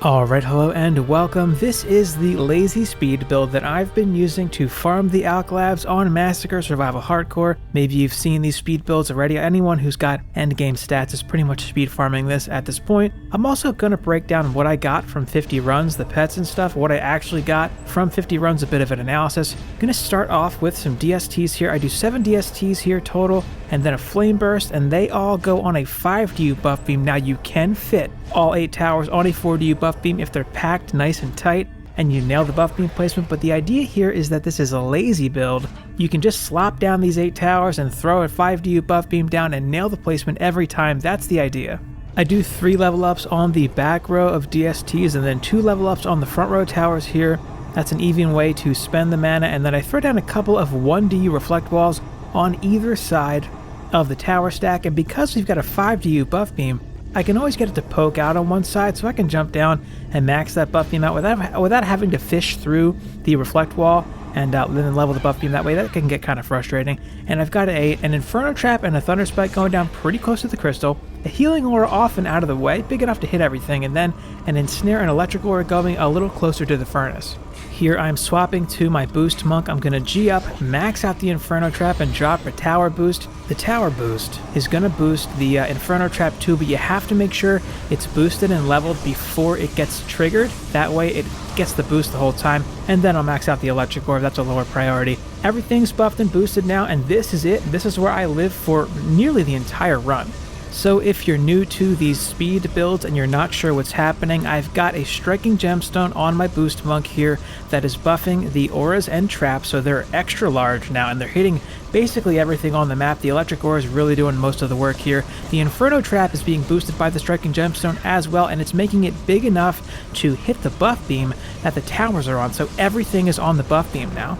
Alright, hello and welcome. This is the lazy speed build that I've been using to farm the Alch Labs on Massacre Survival Hardcore. Maybe you've seen these speed builds already. Anyone who's got endgame stats is pretty much speed farming this at this point. I'm also going to break down what I got from 50 runs, the pets and stuff, what I actually got from 50 runs, a bit of an analysis. I'm going to start off with some DSTs here. I do 7 DSTs here total, and then a flame burst, and they all go on a 5DU buff beam. Now you can fit all 8 towers on a 4DU buff beam if they're packed nice and tight and you nail the buff beam placement, but the idea here is that this is a lazy build. You can just slop down these 8 towers and throw a 5DU buff beam down and nail the placement every time. That's the idea. I do 3 level ups on the back row of DSTs and then 2 level ups on the front row towers here. That's an even way to spend the mana, and then I throw down a couple of 1DU reflect walls on either side of the tower stack, and because we've got a 5DU buff beam, I can always get it to poke out on one side, so I can jump down and max that buff beam out without having to fish through the reflect wall and then level the buff beam that way. That can get kind of frustrating. And I've got an Inferno Trap and a Thunder Spike going down pretty close to the crystal, a Healing Aura off and out of the way, big enough to hit everything, and then an Ensnare and Electric Aura going a little closer to the furnace. Here I'm swapping to my Boost Monk. I'm going to G up, max out the Inferno Trap, and drop a Tower Boost. The Tower Boost is going to boost the Inferno Trap too, but you have to make sure it's boosted and leveled before it gets triggered. That way it gets the boost the whole time, and then I'll max out the Electric Orb. That's a lower priority. Everything's buffed and boosted now, and this is it. This is where I live for nearly the entire run. So if you're new to these speed builds and you're not sure what's happening, I've got a Striking Gemstone on my Boost Monk here that is buffing the auras and traps, so they're extra large now and they're hitting basically everything on the map. The Electric Aura is really doing most of the work here. The Inferno Trap is being boosted by the Striking Gemstone as well, and it's making it big enough to hit the buff beam that the towers are on, so everything is on the buff beam now.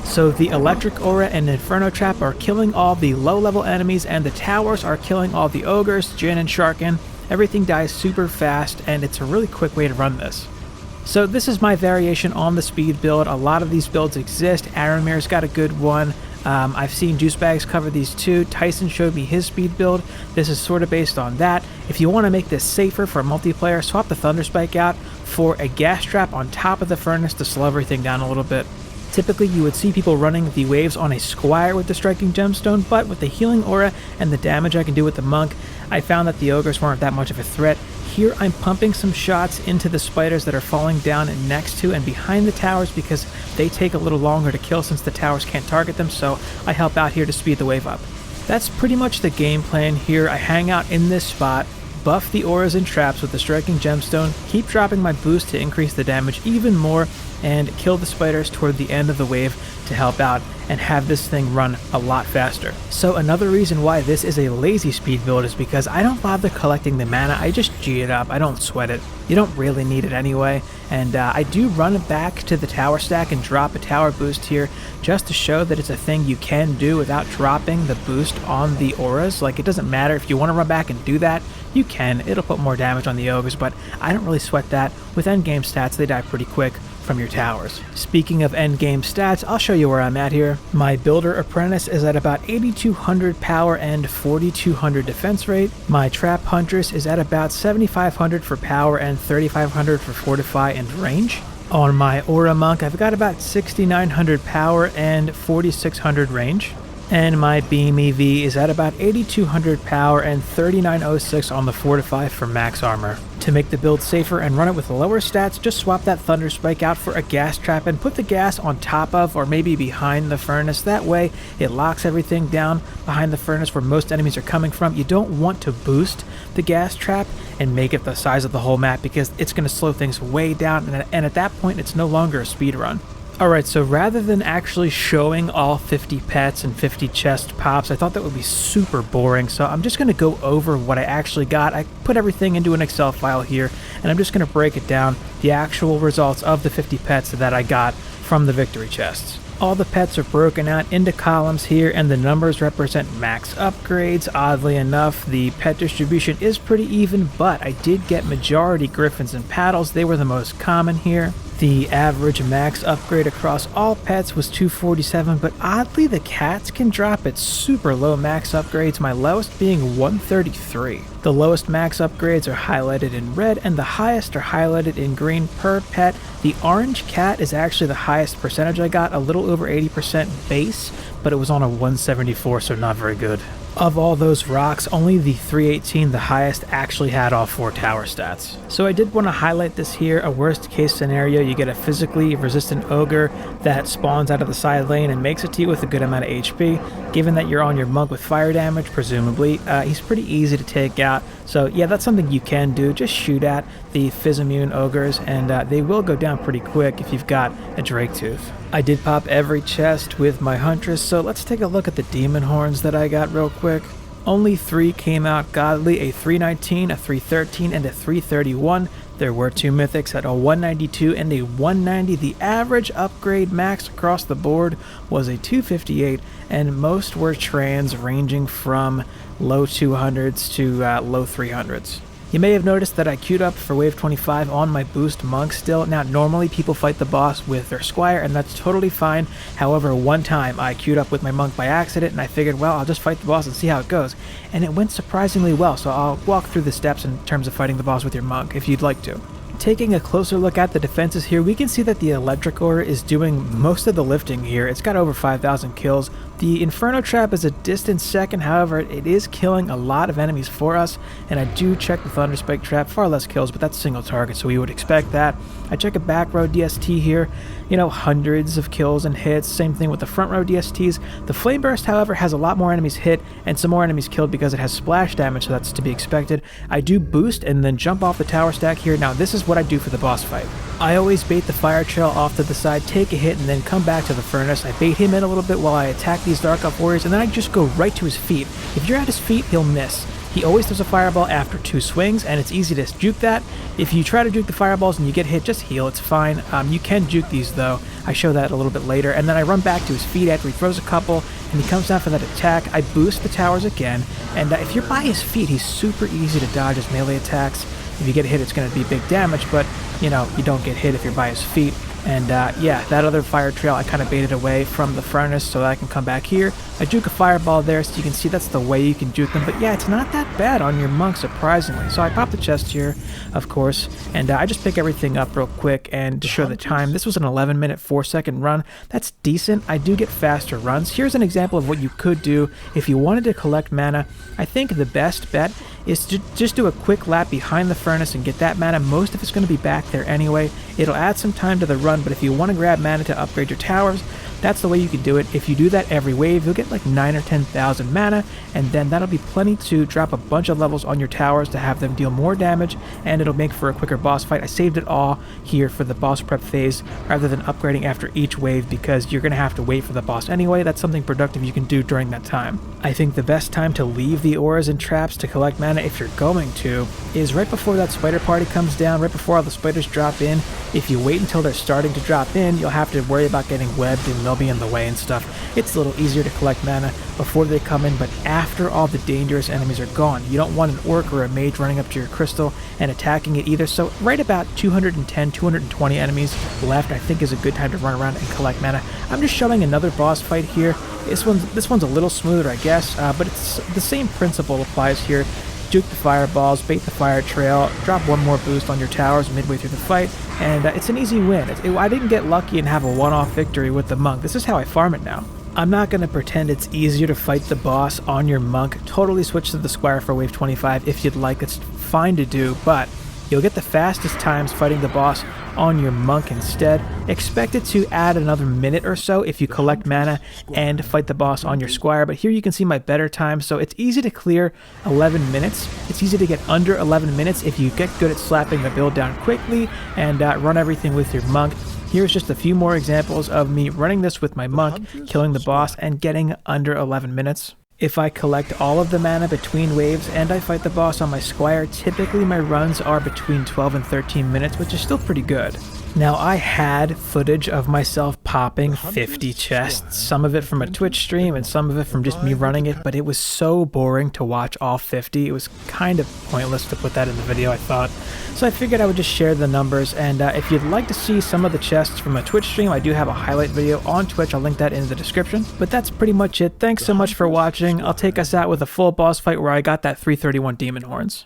So the Electric Aura and Inferno Trap are killing all the low-level enemies, and the towers are killing all the ogres, Jinn, and Sharkin. Everything dies super fast, and it's a really quick way to run this. So this is my variation on the speed build. A lot of these builds exist. Aramir's got a good one. I've seen Juicebags cover these too. Tyson showed me his speed build. This is sort of based on that. If you want to make this safer for multiplayer, swap the Thunder Spike out for a gas trap on top of the furnace to slow everything down a little bit. Typically, you would see people running the waves on a Squire with the Striking Gemstone, but with the Healing Aura and the damage I can do with the Monk, I found that the ogres weren't that much of a threat. Here, I'm pumping some shots into the spiders that are falling down next to and behind the towers because they take a little longer to kill since the towers can't target them, so I help out here to speed the wave up. That's pretty much the game plan here. I hang out in this spot, buff the auras and traps with the Striking Gemstone, keep dropping my boost to increase the damage even more, and kill the spiders toward the end of the wave to help out and have this thing run a lot faster. So another reason why this is a lazy speed build is because I don't bother collecting the mana, I just G it up, I don't sweat it. You don't really need it anyway, and I do run it back to the tower stack and drop a tower boost here just to show that it's a thing you can do without dropping the boost on the auras. Like, it doesn't matter if you want to run back and do that, you can. It'll put more damage on the ogres, but I don't really sweat that. With endgame stats, they die pretty quick from your towers. Speaking of endgame stats, I'll show you where I'm at here. My Builder Apprentice is at about 8,200 power and 4,200 defense rate. My Trap Huntress is at about 7,500 for power and 3,500 for fortify and range. On my Aura Monk, I've got about 6,900 power and 4,600 range. And my Beam EV is at about 8,200 power and 3,906 on the Fortify for max armor. To make the build safer and run it with lower stats, just swap that Thunder Spike out for a gas trap and put the gas on top of or maybe behind the furnace. That way it locks everything down behind the furnace where most enemies are coming from. You don't want to boost the gas trap and make it the size of the whole map because it's going to slow things way down, and at that point it's no longer a speed run. Alright, so rather than actually showing all 50 pets and 50 chest pops, I thought that would be super boring, so I'm just going to go over what I actually got. I put everything into an Excel file here, and I'm just going to break it down, the actual results of the 50 pets that I got from the victory chests. All the pets are broken out into columns here, and the numbers represent max upgrades. Oddly enough, the pet distribution is pretty even, but I did get majority griffins and paddles. They were the most common here. The average max upgrade across all pets was 247, but oddly the cats can drop at super low max upgrades, my lowest being 133. The lowest max upgrades are highlighted in red and the highest are highlighted in green per pet. The orange cat is actually the highest percentage I got, a little over 80% base, but it was on a 174, so not very good. Of all those rocks, only the 318, the highest, actually had all 4 tower stats. So I did want to highlight this here. A worst case scenario, you get a physically resistant ogre that spawns out of the side lane and makes it to you with a good amount of HP. Given that you're on your monk with fire damage, presumably, he's pretty easy to take out. So yeah, that's something you can do. Just shoot at the Phys-immune ogres and they will go down pretty quick if you've got a Drake Tooth. I did pop every chest with my Huntress, so let's take a look at the demon horns that I got real quick. Only 3 came out godly, a 319, a 313, and a 331. There were 2 mythics at a 192 and a 190. The average upgrade max across the board was a 258, and most were trans, ranging from low 200s to low 300s. You may have noticed that I queued up for wave 25 on my boost monk still. Now normally people fight the boss with their squire and that's totally fine. However, one time I queued up with my monk by accident and I figured, well, I'll just fight the boss and see how it goes. And it went surprisingly well, so I'll walk through the steps in terms of fighting the boss with your monk if you'd like to. Taking a closer look at the defenses here, we can see that the Electric Aura is doing most of the lifting here. It's got over 5,000 kills. The Inferno Trap is a distant second, however, it is killing a lot of enemies for us, and I do check the Thunder Spike Trap, far less kills, but that's single target, so we would expect that. I check a back row DST here, hundreds of kills and hits, same thing with the front row DSTs. The Flame Burst, however, has a lot more enemies hit and some more enemies killed because it has splash damage, so that's to be expected. I do boost and then jump off the tower stack here. Now this is what I do for the boss fight. I always bait the Fire Trail off to the side, take a hit, and then come back to the Furnace. I bait him in a little bit while I attack these Dark Elf Warriors, and then I just go right to his feet. If you're at his feet, he'll miss. He always does a fireball after 2 swings, and it's easy to juke that. If you try to juke the fireballs and you get hit, just heal, it's fine. You can juke these though. I show that a little bit later, and then I run back to his feet after he throws a couple, and he comes down for that attack. I boost the towers again, and if you're by his feet, he's super easy to dodge his melee attacks. If you get hit, it's going to be big damage, but you don't get hit if you're by his feet. And yeah, that other Fire Trail I kind of baited away from the Furnace so that I can come back here. I juke a fireball there, so you can see that's the way you can juke them. But yeah, it's not that bad on your monk, surprisingly. So I pop the chest here, of course, and I just pick everything up real quick. And to show the time, this was an 11-minute, 4-second run. That's decent. I do get faster runs. Here's an example of what you could do if you wanted to collect mana. I think the best bet is to just do a quick lap behind the Furnace and get that mana. Most of it's going to be back there anyway. It'll add some time to the run, but if you want to grab mana to upgrade your towers, that's the way you can do it. If you do that every wave, you'll get like 9,000 or 10,000 mana, and then that'll be plenty to drop a bunch of levels on your towers to have them deal more damage, and it'll make for a quicker boss fight. I saved it all here for the boss prep phase rather than upgrading after each wave because you're going to have to wait for the boss anyway. That's something productive you can do during that time. I think the best time to leave the auras and traps to collect mana, if you're going to, is right before that spider party comes down, right before all the spiders drop in. If you wait until they're starting to drop in, you'll have to worry about getting webbed and they'll be in the way and stuff. It's a little easier to collect mana before they come in, but after all the dangerous enemies are gone. You don't want an orc or a mage running up to your crystal and attacking it either, so right about 210, 220 enemies left I think is a good time to run around and collect mana. I'm just showing another boss fight here. This one's a little smoother, I guess, but it's the same principle applies here. Juke the fireballs, bait the fire trail, drop one more boost on your towers midway through the fight, and it's an easy win. I didn't get lucky and have a one-off victory with the monk. This is how I farm it now. I'm not going to pretend it's easier to fight the boss on your monk. Totally switch to the squire for wave 25 if you'd like. It's fine to do, but you'll get the fastest times fighting the boss on your monk instead. Expect it to add another minute or so if you collect mana and fight the boss on your squire, but here you can see my better time. So it's easy to clear 11 minutes. It's easy to get under 11 minutes if you get good at slapping the build down quickly and run everything with your monk. Here's just a few more examples of me running this with my monk, killing the boss, and getting under 11 minutes. If I collect all of the mana between waves and I fight the boss on my squire, typically my runs are between 12 and 13 minutes, which is still pretty good. Now, I had footage of myself popping 50 chests, some of it from a Twitch stream and some of it from just me running it, but it was so boring to watch all 50. It was kind of pointless to put that in the video, I thought. So I figured I would just share the numbers, and if you'd like to see some of the chests from a Twitch stream, I do have a highlight video on Twitch. I'll link that in the description. But that's pretty much it. Thanks so much for watching. I'll take us out with a full boss fight where I got that 331 demon horns.